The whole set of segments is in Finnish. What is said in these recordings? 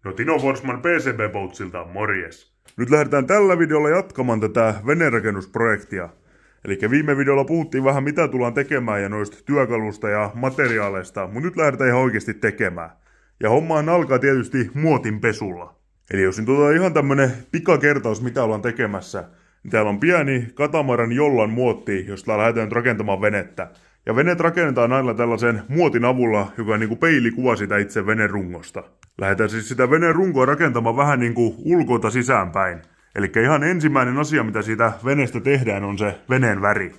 No Tino Forsman PCB Boatsilta, morjes. Nyt lähdetään tällä videolla jatkamaan tätä venerakennusprojektia. Eli viime videolla puhuttiin vähän mitä tullaan tekemään ja noista työkalusta ja materiaaleista, mutta nyt lähdetään ihan oikeasti tekemään. Ja hommaan alkaa tietysti muotin pesulla. Eli jos nyt otetaan ihan tämmönen pikakertaus mitä ollaan tekemässä, niin täällä on pieni katamaran jollan muotti, josta lähdetään nyt rakentamaan venettä. Ja veneet rakennetaan aina tällaisen muotin avulla, joka on niinku peilikuva sitä itse venerungosta. Lähdetään siis sitä venerunkoa rakentamaan vähän niinku ulkoilta sisäänpäin. Eli ihan ensimmäinen asia, mitä siitä veneestä tehdään, on se veneen väri.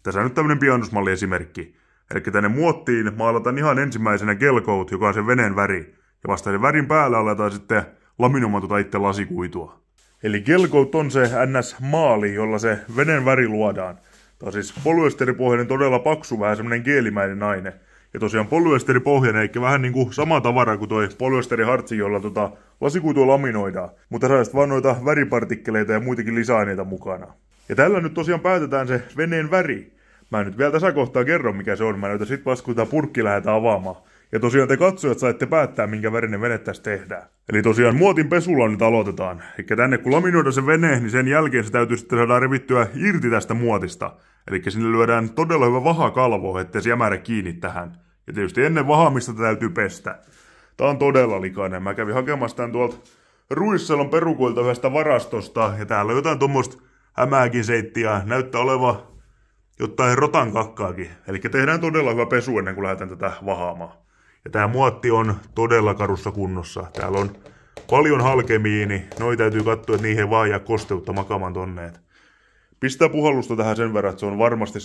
Tässä on nyt tämmönen pianoismalliesimerkki. Eli tänne muottiin maalataan ihan ensimmäisenä gelcoat, joka on se veneen väri. Ja vasta sen värin päällä aletaan sitten laminoimaan itse lasikuitua. Eli gelcoat on se NS-maali, jolla se veneen väri luodaan. Tämä on siis polyesteripohjainen, todella paksu, vähän semmonen geelimäinen aine. Ja tosiaan polyesteripohjainen, eikä vähän niinku sama tavara kuin toi polyesterihartsi, jolla lasikuitua laminoidaan. Mutta saa vaan noita väripartikkeleita ja muitakin lisäaineita mukana. Ja tällä nyt tosiaan päätetään se veneen väri. Mä en nyt vielä tässä kohtaa kerro mikä se on, mä näytän sit vasta kun tää purkki lähdetään avaamaan. Ja tosiaan te katsojat saitte päättää minkä värinen vene tässä tehdään. Eli tosiaan muotin pesulla nyt aloitetaan. Eli tänne kun laminoidaan se vene, niin sen jälkeen se täytyy sitten saada revittyä irti tästä muotista. Eli sinne lyödään todella hyvä vahakalvo, ettei se jämärä kiinni tähän. Ja tietysti ennen vahaamista täytyy pestä. Tää on todella likainen. Mä kävin hakemassa tän tuolta Ruissalon perukoilta yhdestä varastosta. Ja täällä on jotain tommoista hämääkin seittiä. Näyttää oleva jotain rotan kakkaakin. Eli tehdään todella hyvä pesu ennen kuin lähdetään tätä vahaamaan. Ja tää muotti on todella karussa kunnossa. Täällä on paljon halkemiini. Noi täytyy katsoa, että niihin ei vaan jää kosteutta makaamaan tonne. Pistää puhallusta tähän sen verran, että se on varmasti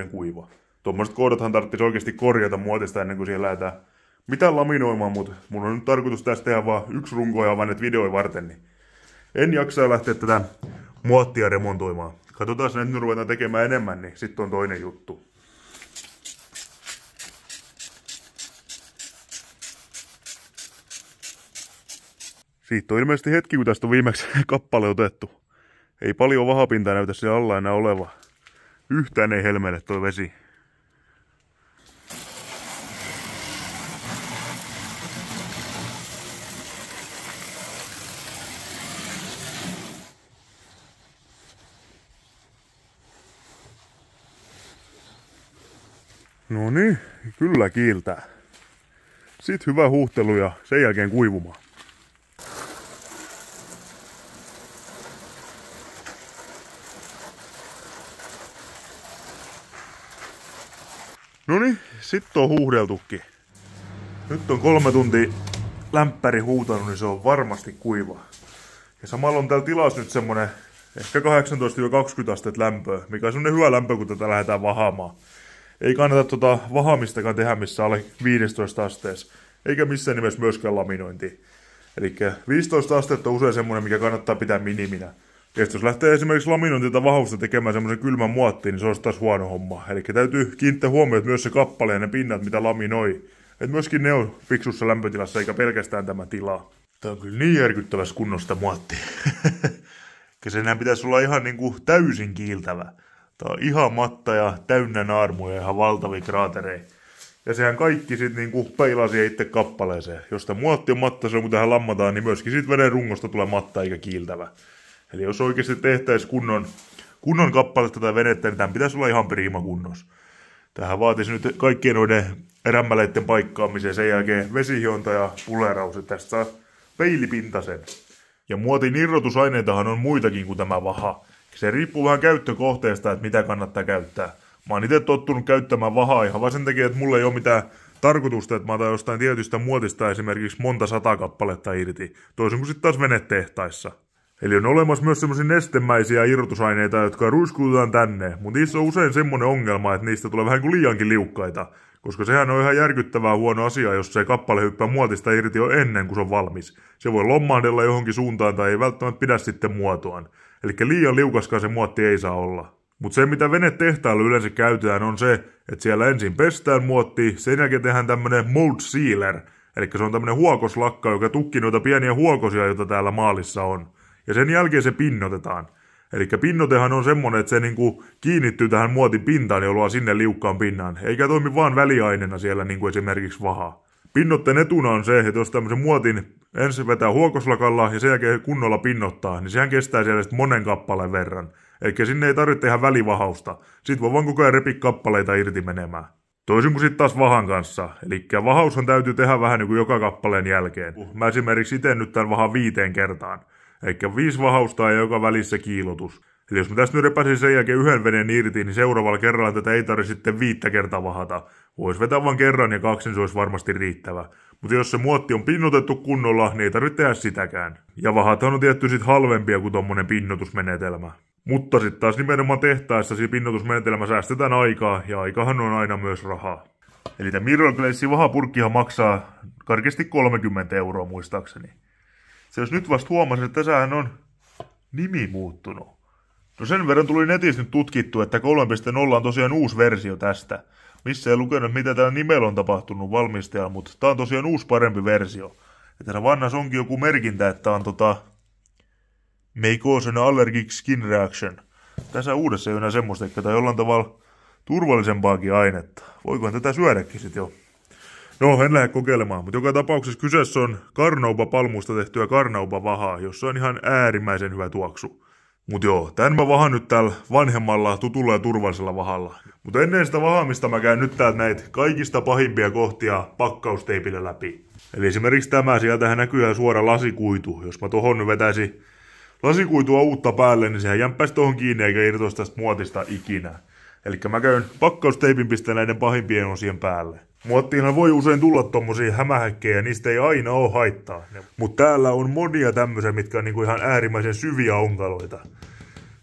100% kuiva. Tuommoiset kohdathan tarvitsisi oikeasti korjata muotista ennen kuin siihen lähdetään mitään laminoimaan, mutta mun on nyt tarkoitus tästä tehdä vaan yksi runko ja vaan videoja varten, niin en jaksa lähteä tätä muottia remontoimaan. Katsotaan, että nyt ruvetaan tekemään enemmän, niin sitten on toinen juttu. Siitä on ilmeisesti hetki, kun tästä on viimeksi kappale otettu. Ei paljon vahapintaa näytä siellä alla enää oleva. Yhtään ei helmeile toi vesi. No niin, kyllä kiiltää. Sitten hyvä huuhtelu ja sen jälkeen kuivumaan. Noniin, sitten on huuhdeltukin. Nyt on 3 tuntia lämpäri huutanut, niin se on varmasti kuiva. Ja samalla on täällä tilassa nyt semmonen ehkä 18-20 astetta lämpöä, mikä on semmonen hyvä lämpö, kun tätä lähdetään vahaamaan. Ei kannata vahaamistakaan tehdä missä alle 15 asteessa, eikä missään nimessä myöskään laminointi. Eli 15 astetta on usein semmonen, mikä kannattaa pitää miniminä. Ja jos lähtee esimerkiksi laminointia vahausta tekemään semmoisen kylmän muottiin, niin se olisi taas huono homma. Eli täytyy kiinnittää huomioon, että myös se kappale ja ne pinnat, mitä laminoi, että myöskin ne on fiksussa lämpötilassa, eikä pelkästään tämä tila. Tää on kyllä niin järkyttävässä kunnosta muottia. Ja senhän pitäisi olla ihan niinku täysin kiiltävä. Tää on ihan matta ja täynnä naarmuja ja ihan valtavia kraatereja. Ja sehän kaikki sit niinku peilaa siihen itse kappaleeseen. Jos tämä muotti on matta, se on kun tähän lammataan, niin myöskin siitä veden rungosta tulee matta eikä kiiltävä. Eli jos oikeasti tehtäisiin kunnon kappaletta tai venettä, niin tämän pitäisi olla ihan prima kunnossa. Tähän vaatisi nyt kaikkien noiden rämmäleiden paikkaamiseen, sen jälkeen vesihionta ja puleraus, että tästä saa peilipintasen. Ja muotin irrotusaineitahan on muitakin kuin tämä vaha. Se riippuu vähän käyttökohteesta, että mitä kannattaa käyttää. Mä oon itse tottunut käyttämään vahaa ihan vaan sen takia, että mulla ei ole mitään tarkoitusta, että mä otan jostain tietystä muotista esimerkiksi monta 100 kappaletta irti, toisin kuin sitten taas venetehtaissa. Eli on olemassa myös semmoisia nestemäisiä irrotusaineita, jotka ruiskutetaan tänne, mutta niissä on usein semmoinen ongelma, että niistä tulee vähän kuin liiankin liukkaita, koska sehän on ihan järkyttävää huono asia, jos se kappale hyppää muotista irti jo ennen kuin se on valmis. Se voi lommahdella johonkin suuntaan tai ei välttämättä pidä sitten muotoaan. Eli liian liukaskaan se muotti ei saa olla. Mutta se mitä venetehtailu yleensä käytetään on se, että siellä ensin pestään muotti, sen jälkeen tehdään tämmönen mold sealer, eli se on tämmönen huokoslakka, joka tukkii noita pieniä huokosia, joita täällä maalissa on. Ja sen jälkeen se pinnotetaan. Eli pinnotehan on semmonen, että se niinku kiinnittyy tähän muotin pintaan ja luo sinne liukkaan pinnan. Eikä toimi vaan väliaineena siellä niinku esimerkiksi vaha. Pinnotteen etuna on se, että jos tämmöisen muotin ensin vetää huokoslakalla ja sen jälkeen kunnolla pinnottaa, niin sehän kestää siellä sitten monen kappaleen verran. Eli sinne ei tarvitse tehdä välivahausta. Sitten voi vaan koko ajan repiä kappaleita irti menemään. Toisin kuin sitten taas vahan kanssa. Eli vahaushan täytyy tehdä vähän niin kuin joka kappaleen jälkeen. Mä esimerkiksi itse nyt tämän vahan 5 kertaan. Eli 5 vahausta ja joka välissä kiilotus. Eli jos mä tästä nyt repäsin sen jälkeen yhden veneen irti, niin seuraavalla kerralla tätä ei tarvitse sitten 5 kertaa vahata. Voisi vetää vain kerran ja 2, niin se olisi varmasti riittävä. Mutta jos se muotti on pinnotettu kunnolla, niin ei tarvitse tehdä sitäkään. Ja vahathan on tietty sitten halvempia kuin tommonen pinnotusmenetelmä. Mutta sitten taas nimenomaan tehtaessa siinä pinnotusmenetelmä säästetään aikaa, ja aikahan on aina myös rahaa. Eli tämä Miracle vahapurkkihan maksaa karkeasti 30 € muistaakseni. Se jos nyt vasta huomasin, että tässähän on nimi muuttunut. No sen verran tuli netissä nyt tutkittu, että 3.0 on tosiaan uusi versio tästä. Missä ei lukenut, mitä täällä nimellä on tapahtunut valmistajalla, mutta tää on tosiaan uusi parempi versio. Ja tässä vanhassa onkin joku merkintä, että on may cause an allergic skin reaction. Tässä uudessa ei ole enää semmoista, että tai jollain tavalla turvallisempaakin ainetta. Voikohan tätä syödäkin sit jo? No, en lähde kokeilemaan, mutta joka tapauksessa kyseessä on Carnauba-palmusta tehtyä Carnauba-vahaa, jossa on ihan äärimmäisen hyvä tuoksu. Mut joo, tän mä vahan nyt täällä vanhemmalla, tutulla ja turvallisella vahalla. Mutta ennen sitä vahaamista mä käyn nyt täältä näitä kaikista pahimpia kohtia pakkausteipillä läpi. Eli esimerkiksi tämä, sieltähän näkyy ihan suora lasikuitu. Jos mä tohon nyt vetäisin lasikuitua uutta päälle, niin sehän jämppäisi tohon kiinni eikä irtoisi tästä muotista ikinä. Eli mä käyn pakkausteipin pistän näiden pahimpien osien päälle. Muottiinhan voi usein tulla tommosia hämähäkkejä, niistä ei aina oo haittaa. Mutta täällä on monia tämmöisiä, mitkä on niinku ihan äärimmäisen syviä onkaloita.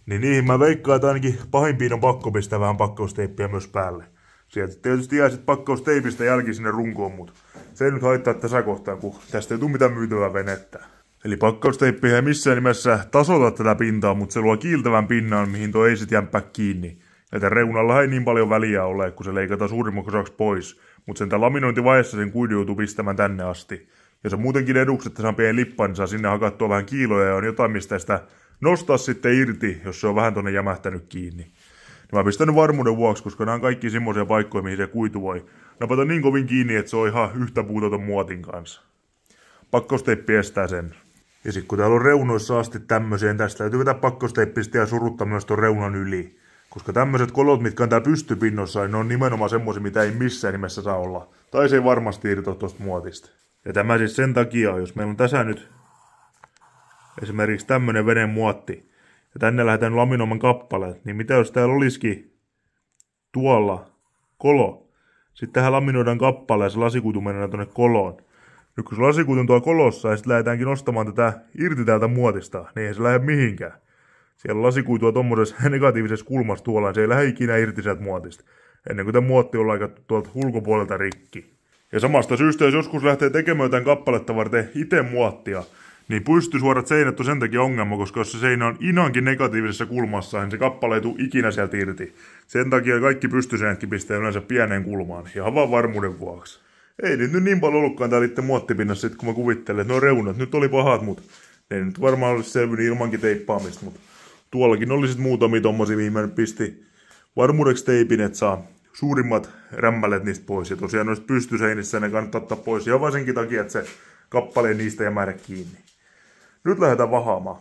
Niin niihin mä veikkaan, että ainakin pahimpiin on pakko pistää vähän pakkausteippiä myös päälle. Sieltä tietysti jää sit pakkausteipistä jälki sinne runkoon, mutta se ei nyt haittaa tässä kohtaa, kun tästä ei tule mitään myytävää venettä. Eli pakkausteippiä ei missään nimessä tasoita tätä pintaa, mutta se luo kiiltävän pinnan, mihin tuo ei sit jämpää kiinni. Ja tämän reunalla ei niin paljon väliä ole, kun se leikataan suurimmaksi osaksi pois. Mutta sen laminointivaiheessa sen kuidu joutuu pistämään tänne asti. Ja se muutenkin eduksi, että saa pieni lippa, niin saa sinne hakattua vähän kiiloja ja on jotain, mistä sitä nostaa sitten irti, jos se on vähän tonne jämähtänyt kiinni. Ja mä pistän nyt varmuuden vuoksi, koska nämä on kaikki semmoisia paikkoja, mihin se kuitu voi napata niin kovin kiinni, että se on ihan yhtä puutoton muotin kanssa. Pakkausteippi estää sen. Ja sitten kun täällä on reunoissa asti tämmöiseen, tästä täytyy vetää pakkausteippiä ja surutta myös ton reunan yli. Koska tämmöiset kolot, mitkä on täällä pystypinnossa, niin ne on nimenomaan semmoisia, mitä ei missään nimessä saa olla. Tai se ei varmasti irtoa tuosta muotista. Ja tämä siis sen takia, jos meillä on tässä nyt esimerkiksi tämmönen veden muotti, ja tänne lähdetään laminoiman kappaleet, niin mitä jos täällä olisikin tuolla kolo? Sitten tähän laminoidaan kappale ja se lasikuitu mennään tuonne koloon. Nyt kun se lasikuitu on tuolla kolossa ja sitten lähdetäänkään nostamaan tätä irti täältä muotista, niin ei se lähde mihinkään. Siellä on lasikuitua tommosessa negatiivisessa kulmassa tuolla, se ei lähde ikinä irti sieltä muotista. Ennen kuin tämä muotti on laikattu tuolta ulkopuolelta rikki. Ja samasta syystä, jos joskus lähtee tekemään jotain kappaletta varten itse muottia, niin pystysuorat seinät on sen takia ongelma, koska jos se seinä on inaankin negatiivisessa kulmassa, niin se kappale ei tule ikinä sieltä irti. Sen takia kaikki pystyseinätkin pistää yleensä pieneen kulmaan, ihan vaan varmuuden vuoksi. Ei nyt niin paljon ollutkaan täällä itse muottipinnassa, kun mä kuvittelen, että nuo reunat nyt oli pahat, mutta ne nyt varmaan olisi selvinnyt ilmankin teippaamista, mutta tuollakin oli sitten muutamia tommosia, mihin mä nyt pisti varmuudeksi teipin, että saa suurimmat rämmälet niistä pois. Ja tosiaan noista pystyseinissä ne kannattaa ottaa pois, ja varsinkin takia, että se kappaleen niistä jämähdä kiinni. Nyt lähdetään vahaamaan.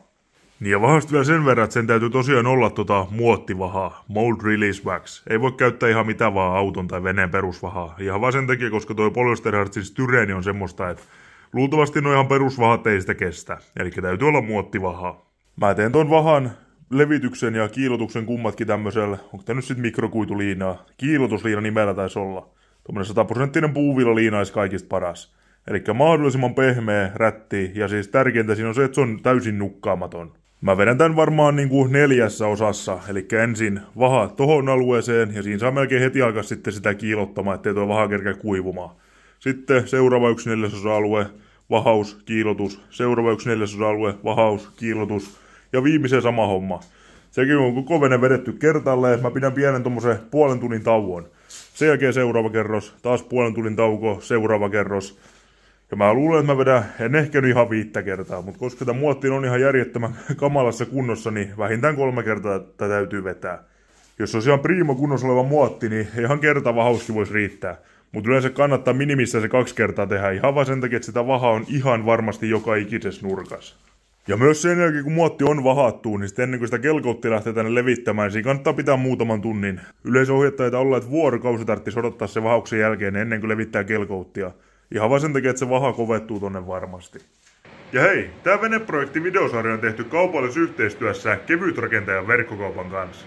Niin ja vahasta vielä sen verran, että sen täytyy tosiaan olla muottivahaa, mold release wax. Ei voi käyttää ihan mitä vaan auton tai veneen perusvahaa. Ihan vaan sen takia, koska toi polyesterhartsin styreeni on semmoista, että luultavasti no ihan perusvahat ei sitä kestä. Eli täytyy olla muottivahaa. Mä teen ton vahan levityksen ja kiilotuksen kummatkin tämmöisellä, onko tää nyt sit mikrokuituliinaa? Kiilotusliina nimellä taisi olla. Tuommoinen 100% puuvillaliina olisi kaikista paras. Eli mahdollisimman pehmeä rätti, ja siis tärkeintä siinä on se, että se on täysin nukkaamaton. Mä vedän tän varmaan niinku 4 osassa, eli ensin vaha tohon alueeseen, ja siinä saa melkein heti alkaa sitten sitä kiilottamaan, ettei tuo vaha kerkeä kuivumaan. Sitten seuraava 1/4 alue, vahaus, kiilotus, seuraava 1/4 alue, vahaus, kiilotus, ja viimeisen sama homma. Sekin on koko vene vedetty kertalleen, mä pidän pienen tommosen puolen tunnin tauon. Sen jälkeen seuraava kerros, taas puolen tunnin tauko, seuraava kerros. Ja mä luulen, että mä vedän, en ehkä nyt ihan 5 kertaa, mutta koska tämä muotti on ihan järjettömän kamalassa kunnossa, niin vähintään 3 kertaa tätä täytyy vetää. Jos olisi ihan primo kunnossa oleva muotti, niin ihan kertavahauskin voisi riittää. Mutta yleensä kannattaa minimissä se 2 kertaa tehdä ihan vaan sen takia, että sitä vahaa on ihan varmasti joka ikisessä nurkassa. Ja myös sen jälkeen, kun muotti on vahattu, niin sitten ennen kuin sitä kelkouttia lähtee tänne levittämään, niin siinä kannattaa pitää muutaman tunnin. Yleisöohjeet taitaa olla, että vuorokausi tarvitsisi odottaa se vahauksen jälkeen ennen kuin levittää kelkouttia. Ihan vaan sen takia, että se vaha kovettuu tonne varmasti. Ja hei, tää veneprojekti-videosarja on tehty kaupallisessa yhteistyössä Kevytrakentajan verkkokaupan kanssa.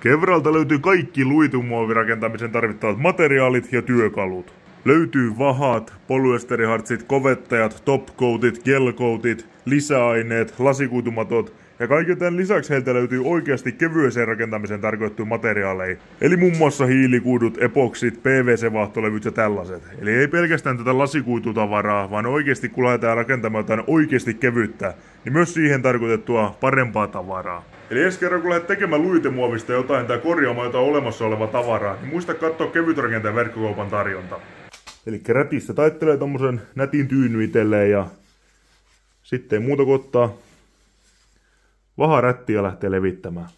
Kevralta löytyy kaikki luitumuovirakentamisen tarvittavat materiaalit ja työkalut. Löytyy vahat, polyesterihartsit, kovettajat, topcoatit, gelcoatit, lisäaineet, lasikuitumatot ja kaiken tämän lisäksi heiltä löytyy oikeasti kevyeseen rakentamiseen tarkoitettuja materiaaleja. Eli muun muassa hiilikuidut, epoksit, PVC-vaahtolevyt ja tällaiset. Eli ei pelkästään tätä lasikuitutavaraa, vaan oikeasti kun lähdetään rakentamaan jotain oikeasti kevyttä, niin myös siihen tarkoitettua parempaa tavaraa. Eli ensi kerran kun lähdet tekemään luitemuovista jotain tai korjaamaan jotain olemassa olevaa tavaraa, niin muista katsoa Kevytrakentajan verkkokaupan tarjonta. Eli rätistä taittelee tommosen nätin tyynny itselleen ja sitten ei muuta kuin ottaa vaha rätti ja lähtee levittämään.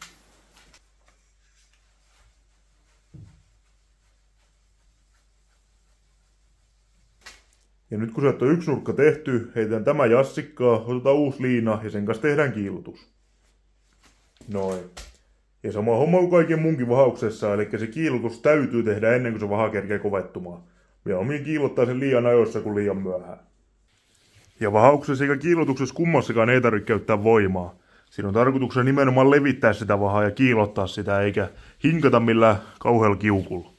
Ja nyt kun sieltä on yksi nurkka tehty, heitetään tämä jassikkaa, otetaan uusi liina ja sen kanssa tehdään kiilutus. Noin. Ja sama homma kuin kaiken munkin vahauksessa, eli se kiilutus täytyy tehdä ennen kuin se vaha kerkee kovettumaan. Mieluummin kiilottaa sen liian ajoissa kuin liian myöhään. Ja vahauksessa eikä kiilotuksessa kummassakaan ei tarvitse käyttää voimaa. Siinä on tarkoituksena nimenomaan levittää sitä vahaa ja kiilottaa sitä, eikä hinkata millään kauhealla kiukulla.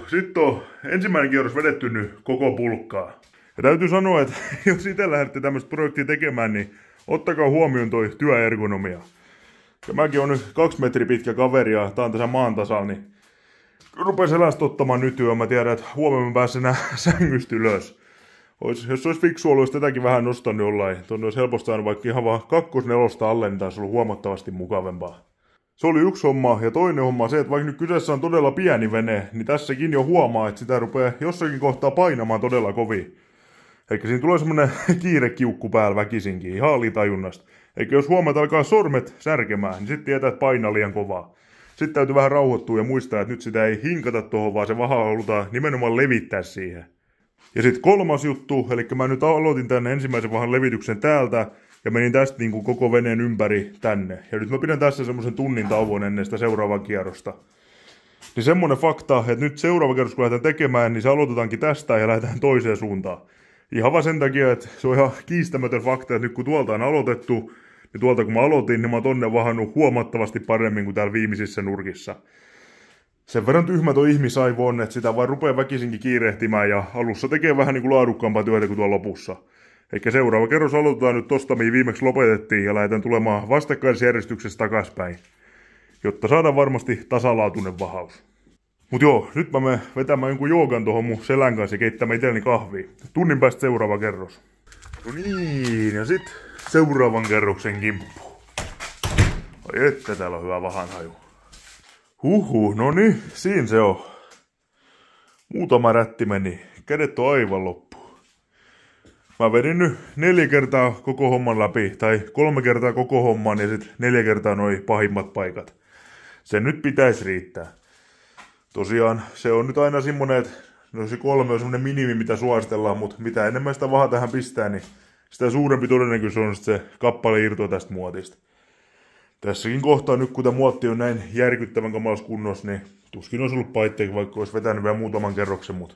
Sitten on ensimmäinen kierros vedetty nyt koko pulkkaa. Ja täytyy sanoa, että jos itse lähdette tämmöistä projektia tekemään, niin ottakaa huomioon toi työergonomia. Ja mäkin on nyt 2 metriä pitkä kaveri ja tää on tässä maan tasalla, niin rupean selästä ottamaan nyt jo. Mä tiedän, että huomenna mä pääsen enää sängystä ylös. Jos olisi fiksu ollut, olisi tätäkin vähän nostanut jollain. Tuonne olisi helposti saanut vaikka ihan vaan 2/4 alle, niin taisi ollut huomattavasti mukavempaa. Se oli yksi homma, ja toinen homma se, että vaikka nyt kyseessä on todella pieni vene, niin tässäkin jo huomaa, että sitä rupeaa jossakin kohtaa painamaan todella kovin. Eikä siinä tulee semmonen kiirekiukku päällä väkisinkin, ihan alitajunnasta. Eikä jos huomaat alkaa sormet särkemään, niin sitten tietää, että painaa liian kovaa. Sitten täytyy vähän rauhoittua ja muistaa, että nyt sitä ei hinkata tuohon, vaan se vaha halutaan nimenomaan levittää siihen. Ja sitten kolmas juttu, eli mä nyt aloitin tänne ensimmäisen vahan levityksen täältä, ja menin tästä niin kuin koko veneen ympäri tänne. Ja nyt mä pidän tässä semmoisen tunnin tauon ennen sitä seuraavaa kierrosta. Niin semmonen fakta, että nyt seuraava kierros kun lähdetään tekemään, niin se aloitetaankin tästä ja lähdetään toiseen suuntaan. Ihan vaan sen takia, että se on ihan kiistämätön fakta, että nyt kun tuolta on aloitettu, niin tuolta kun mä aloitin, niin mä oon tonne vahannut huomattavasti paremmin kuin täällä viimeisissä nurkissa. Sen verran tyhmä toi ihmisaivo on, että sitä vaan rupeaa väkisinkin kiirehtimään ja alussa tekee vähän niin kuin laadukkaampaa työtä kuin tuolla lopussa. Eikä seuraava kerros aloitetaan nyt tosta, mihin viimeksi lopetettiin ja lähdetään tulemaan vastakkaisjärjestyksessä takaspäin, jotta saadaan varmasti tasalaatuinen vahaus. Mut joo, nyt mä menen vetämään jonkun joogan tohon mun selän kanssa ja keittämään itselleni kahvia. Tunnin päästä seuraava kerros. No niin, ja sit seuraavan kerroksen kimppu. Ai että täällä on hyvä vahanhaju. No niin, siinä se on. Muutama rätti meni, kädet on aivan loppu. Mä vedin nyt 4 kertaa koko homman läpi, tai 3 kertaa koko homman ja sitten 4 kertaa noi pahimmat paikat. Sen nyt pitäisi riittää. Tosiaan se on nyt aina semmonen, että no se 3 on semmonen minimi mitä suositellaan, mutta mitä enemmän sitä vahaa tähän pistää, niin sitä suurempi todennäköisyys on se kappale irtoa tästä muotista. Tässäkin kohtaa nyt kun tämä muotti on näin järkyttävän kamalassa kunnossa, niin tuskin olisi ollut paitteekin, vaikka olisi vetänyt vielä muutaman kerroksen, mutta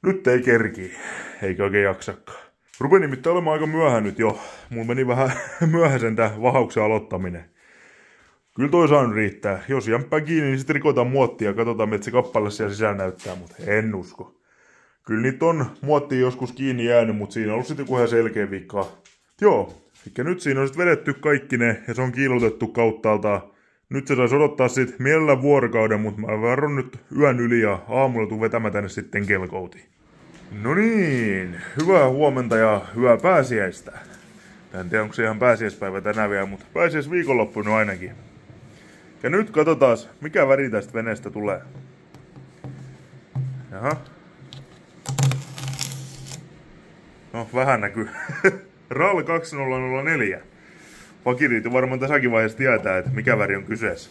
nyt ei kerkii, eikä oikein jaksakaan. Rupeni nimittäin olemaan aika myöhään nyt jo. Mulla meni vähän myöhäisen tää vahauksen aloittaminen. Kyllä toi saanut riittää. Jos jämpää kiinni, niin sitten rikotaan muottia ja katsotaan, miltä se kappale siellä sisällä näyttää, mutta en usko. Kyllä niitä on muottia joskus kiinni jäänyt, mutta siinä on ollut sitten joku ihan selkeä vikka. Joo, eli nyt siinä on sitten vedetty kaikki ne ja se on kiilotettu kauttaaltaan. Nyt se saisi odottaa sit mielellään vuorokauden, mutta mä varon nyt yön yli ja aamulla tuun vetämään tänne sitten kelkoutiin. No niin, hyvää huomenta ja hyvää pääsiäistä. En tiedä onko se ihan pääsiäispäivä tänään vielä, mutta pääsiäisviikonloppuna ainakin. Ja nyt katsotaan, mikä väri tästä veneestä tulee. Jaha. No, vähän näkyy. RAL 2004. Vakiriitti varmaan tässäkin vaiheessa tietää, että mikä väri on kyseessä.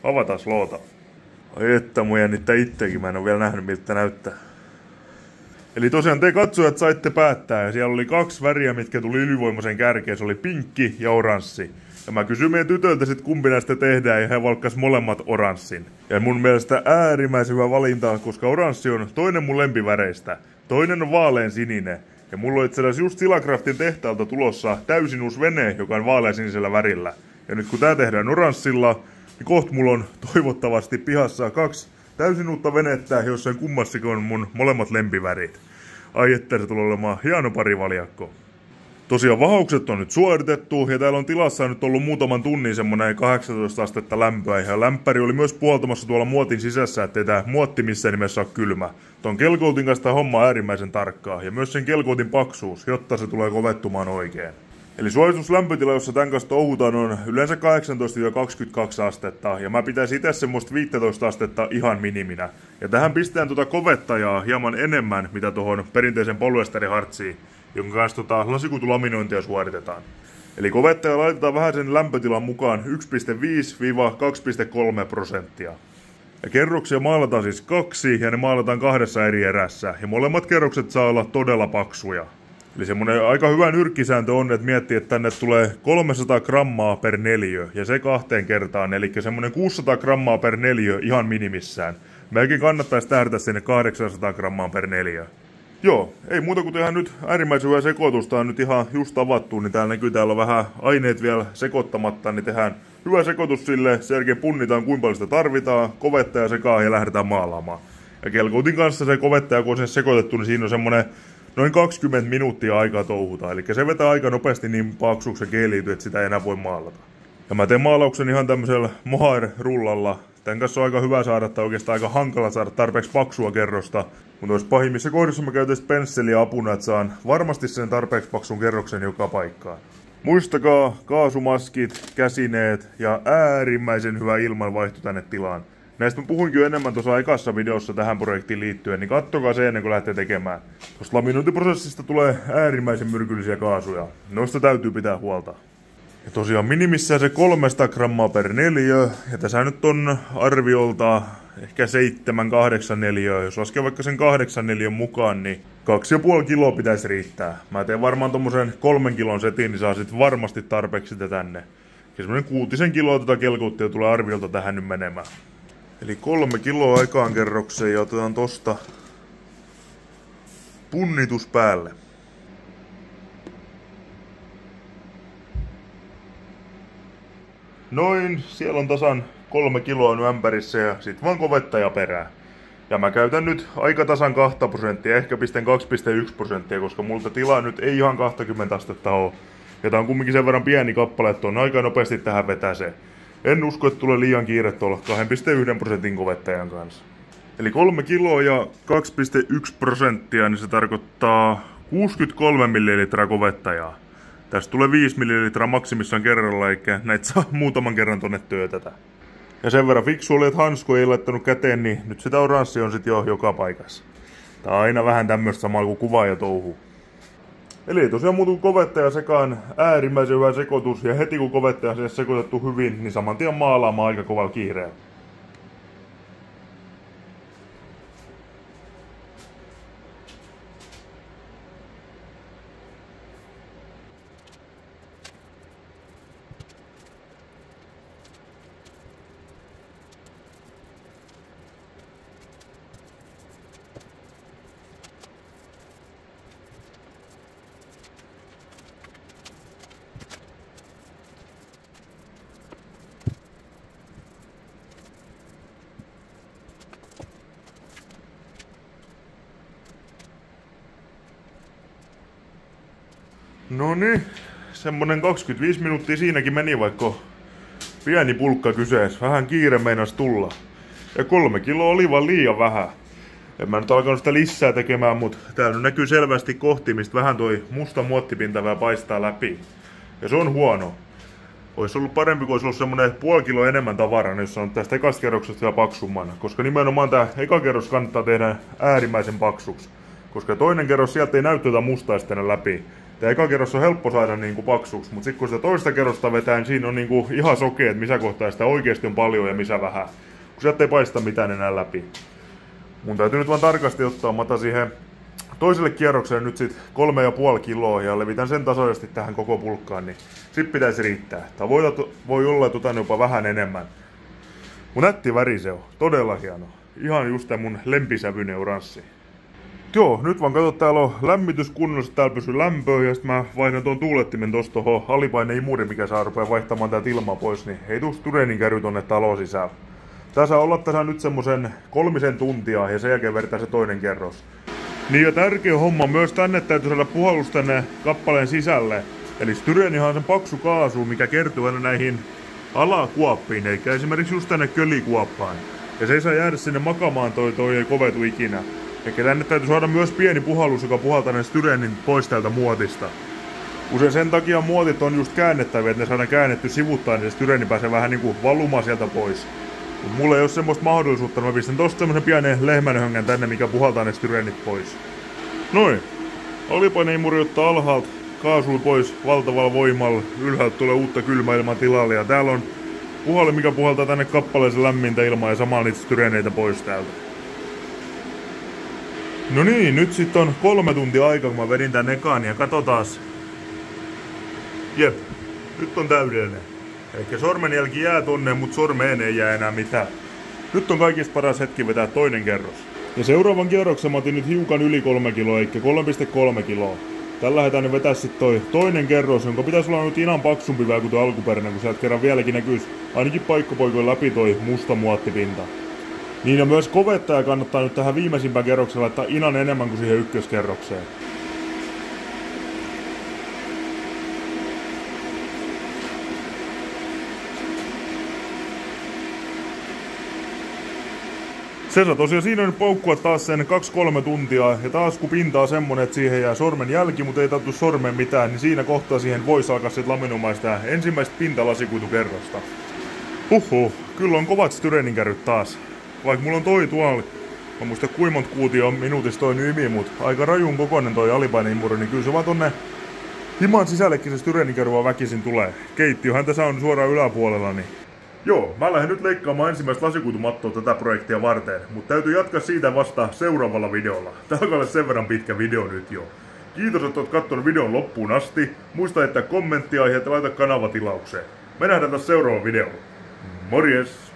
Avataan loota. Ai että mun jännittää ittekin, mä en oo vielä nähnyt miltä näyttää. Eli tosiaan te katsojat saitte päättää ja siellä oli 2 väriä, mitkä tuli ylivoimaisen kärkeen. Se oli pinkki ja oranssi. Ja mä kysyin meidän tytöiltä sit kumpi näistä tehdään ja he valkkas molemmat oranssin. Ja mun mielestä äärimmäisen hyvä valinta, koska oranssi on toinen mun lempiväreistä. Toinen on vaalean sininen. Ja mulla on itse asiassa just Silacraftin tehtaalta tulossa täysin uusi vene, joka on vaalean sinisellä värillä. Ja nyt kun tää tehdään oranssilla, niin kohta mulla on toivottavasti pihassa 2 täysin uutta venettä, jossa kummassakin on mun molemmat lempivärit. Ai että se tulee olemaan hieno parivaljakko. Tosiaan vahaukset on nyt suoritettu ja täällä on tilassa nyt ollut muutaman tunnin semmonen 18 astetta lämpöä. Ja lämpäri oli myös puoltamassa tuolla muotin sisässä, ettei tää muotti missään nimessä ole kylmä. Ton kelkoutin kanssa tää homma on äärimmäisen tarkkaa ja myös sen kelkoutin paksuus, jotta se tulee kovettumaan oikein. Eli suosituslämpötila, jossa tän kanssa touhutaan, on yleensä 18-22 astetta, ja mä pitäisin itse semmoista 15 astetta ihan miniminä. Ja tähän pistään kovettajaa hieman enemmän, mitä tuohon perinteisen polyesterihartsiin, jonka kanssa lasikutulaminointia suoritetaan. Eli kovettaja laitetaan vähän sen lämpötilan mukaan 1,5-2,3%. Ja kerroksia maalataan siis 2, ja ne maalataan 2 eri erässä, ja molemmat kerrokset saa olla todella paksuja. Eli semmonen aika hyvä nyrkkisääntö on, että miettii, että tänne tulee 300 grammaa per neliö, ja se 2 kertaan, eli semmonen 600 grammaa per neliö ihan minimissään. Meidänkin kannattaisi tähdätä sinne 800 grammaa per neliö. Joo, ei muuta kuin tehdään nyt äärimmäisen hyvä sekoitusta on nyt ihan just avattu, niin täällä näkyy täällä on vähän aineet vielä sekoittamatta, niin tehdään hyvä sekoitus sille, sen jälkeen punnitaan kuinka paljon sitä tarvitaan, kovettaja sekaan ja lähdetään maalaamaan. Ja kelkoutin kanssa se kovettaja, kun on sen sekoitettu, niin siinä on semmonen noin 20 minuuttia aikaa touhuta, eli se vetää aika nopeasti niin paksuksi se keeliytyy, että sitä ei enää voi maalata. Ja mä teen maalauksen ihan tämmöisellä mohair-rullalla. Tän kanssa on aika hyvä saada, tai oikeastaan aika hankala saada tarpeeksi paksua kerrosta. Mutta olisi pahimmissa kohdissa mä käytän pensseliä apuna, että saan varmasti sen tarpeeksi paksun kerroksen joka paikkaan. Muistakaa kaasumaskit, käsineet ja äärimmäisen hyvä ilmanvaihto tänne tilaan. Näistä mä puhuinkin jo enemmän tuossa ekassa videossa tähän projektiin liittyen, niin kattokaa se ennen kuin lähtee tekemään. Koska laminointiprosessista tulee äärimmäisen myrkyllisiä kaasuja. Noista täytyy pitää huolta. Ja tosiaan minimissään se 300 grammaa per neliö, ja tässä nyt on arviolta ehkä 7-8 neliöä. Jos laskee vaikka sen 8 neliön mukaan, niin 2,5 kiloa pitäisi riittää. Mä teen varmaan tommosen 3 kilon setin, niin saa sit varmasti tarpeeksi sitä tänne. Ja semmonen 6 kiloa tätä kelkouttia tulee arviolta tähän nyt menemään. Eli 3 kiloa ekaan kerrokseen ja otetaan tosta punnitus päälle. Noin, siellä on tasan 3 kiloa nyt ämpärissä ja sit vaan kovettaja perään. Ja mä käytän nyt aika tasan 2%, ehkä pistän 2,1%, koska multa tilaa nyt ei ihan 20 astetta oo. Ja tää on kumminkin sen verran pieni kappale, että on aika nopeasti tähän vetäsee. En usko, että tulee liian kiire tuolla 2,1% kovettajan kanssa. Eli 3 kiloa ja 2,1%, niin se tarkoittaa 63 millilitraa kovettajaa. Tästä tulee 5 millilitraa maksimissaan kerralla, eikä näitä saa muutaman kerran tonne töötätä. Ja sen verran fiksu oli, että hansku ei laittanut käteen, niin nyt sitä oranssia on sit jo joka paikassa. Tää on aina vähän tämmöistä samaa kuin kuvaa ja touhu. Eli ei tosiaan muutu kovettaja sekaan äärimmäisen hyvä sekoitus, ja heti kun kovettaja on sekoitettu hyvin, niin saman tien maalaamaan aika kovalla kiireellä. No niin, semmonen 25 minuuttia siinäkin meni, vaikka pieni pulkka kyseessä. Vähän kiire meinas tulla. Ja 3 kiloa oli vaan liian vähän. En mä nyt alkanut sitä lisää tekemään, mutta täällä näkyy selvästi kohti, mistä vähän toi musta muottipinta vähän paistaa läpi. Ja se on huono. Olisi ollut parempi, kun olisi ollut semmonen 0,5 kiloa enemmän tavaraa, jos on tästä ekasta kerroksesta vielä paksumman. Koska nimenomaan tää eka kerros kannattaa tehdä äärimmäisen paksuksi. Koska toinen kerros sieltä ei näy tuota mustaa sitten läpi. Tämä eka kerros on helppo saada niinku paksuksi, mutta sitten kun sitä toista kerrosta vetää, niin siinä on niinku ihan sokea, että missä kohtaa sitä oikeasti on paljon ja missä vähän. kun sieltä ei paista mitään enää läpi. Mun täytyy nyt vaan tarkasti ottaa, mä otan siihen toiselle kierrokselle nyt sit 3,5 kiloa ja levitän sen tasaisesti tähän koko pulkkaan, niin sit pitäisi riittää. Tai voi olla, että otan jopa vähän enemmän. Mun nätti väri se on, todella hieno. Ihan just tää mun lempisävyinen oranssi. Joo, nyt vaan kato, täällä on lämmitys kunnossa, täällä pysyy lämpöä ja sit mä vaihdan tuon tuulettimen tosta tohon alipaineimuuri, mikä saa rupea vaihtamaan täältä ilmaa pois, niin ei tuu Styrenin tonne taloon sisällä. Tää saa olla tässä nyt semmosen 3 tuntia ja sen jälkeen vertaa se toinen kerros. Niin ja tärkeä homma myös tänne täytyy saada puhallus tänne kappaleen sisälle. Eli Styrenihan on sen paksu kaasu, mikä kertyy aina näihin alakuoppiin, eli esimerkiksi just tänne kölikuoppaan. Ja se ei saa jäädä sinne makamaan, toi ei kovetu ikinä. Eli tänne täytyy saada myös pieni puhallus, joka puhaltaa ne Styrenin pois täältä muotista. Usein sen takia muotit on just käännettäviä, että ne saadaan käännetty sivuttain, niin se Styreni pääsee vähän niinku valumaan sieltä pois. Mut mulla ei oo semmoista mahdollisuutta, mä pistän tosta semmosen pienen lehmänhöngän tänne, mikä puhaltaa ne Styrenit pois. Noin. Alipaneimuri ottaa alhaalta kaasua pois valtavalla voimalla. Ylhäältä tulee uutta kylmäilmaa tilalle ja täällä on puhalle, mikä puhaltaa tänne kappaleeseen lämmintä ilmaa ja samalla niitä Styreneitä pois täältä. No niin, nyt sit on 3 tuntia aikaa, kun mä vedin tän ekaan ja katsotaas. Jep, nyt on täydellinen. Eikä sormenjälki jää tonne, mut sormeen ei jää enää mitään. Nyt on kaikista paras hetki vetää toinen kerros. Ja seuraavan kierroksen mä otin nyt hiukan yli 3 kiloa, eikä 3,3 kiloa. Tällä lähdetään nyt vetää sit toi toinen kerros, jonka pitäisi olla nyt ihan paksumpi vähän kuin tuo alkuperäinen, kun sieltä kerran vieläkin näkyis ainakin paikkapoikojen läpi toi musta muottipinta. Niin ja myös kovettaja kannattaa nyt tähän viimeisimpään kerrokseen laittaa inan enemmän kuin siihen ykköskerrokseen. Se saa tosiaan siinä nyt paukkua taas sen 2-3 tuntia ja taas kun pinta on semmonen, että siihen jää sormen jälki, mutta ei tarttu sormeen mitään, niin siinä kohtaa siihen voisi alkaa sit laminoimaan sitä ensimmäistä pintalasikuitukerrosta. Kyllä on kovat Styrenin kärryt taas. Vaikka mulla on toi tuolla, mä muista kuinka monta kuutio minuutissa toi nymi, mut aika rajun kokoinen toi alipaineimmuri, niin kyllä se vaan tonne himan sisällekin se Styrenin kärry vaan väkisin tulee. Keittiöhän tässä on suoraan yläpuolella, niin joo, mä lähden nyt leikkaamaan ensimmäistä lasikuitumattoa tätä projektia varten, mutta täytyy jatkaa siitä vasta seuraavalla videolla. Tää alkaa olla sen verran pitkä video nyt jo. Kiitos, että oot kattonut videon loppuun asti. Muista, että kommenttiaiheet ja laita kanavatilaukseen. Me nähdään taas seuraavalla videolla. Morjes!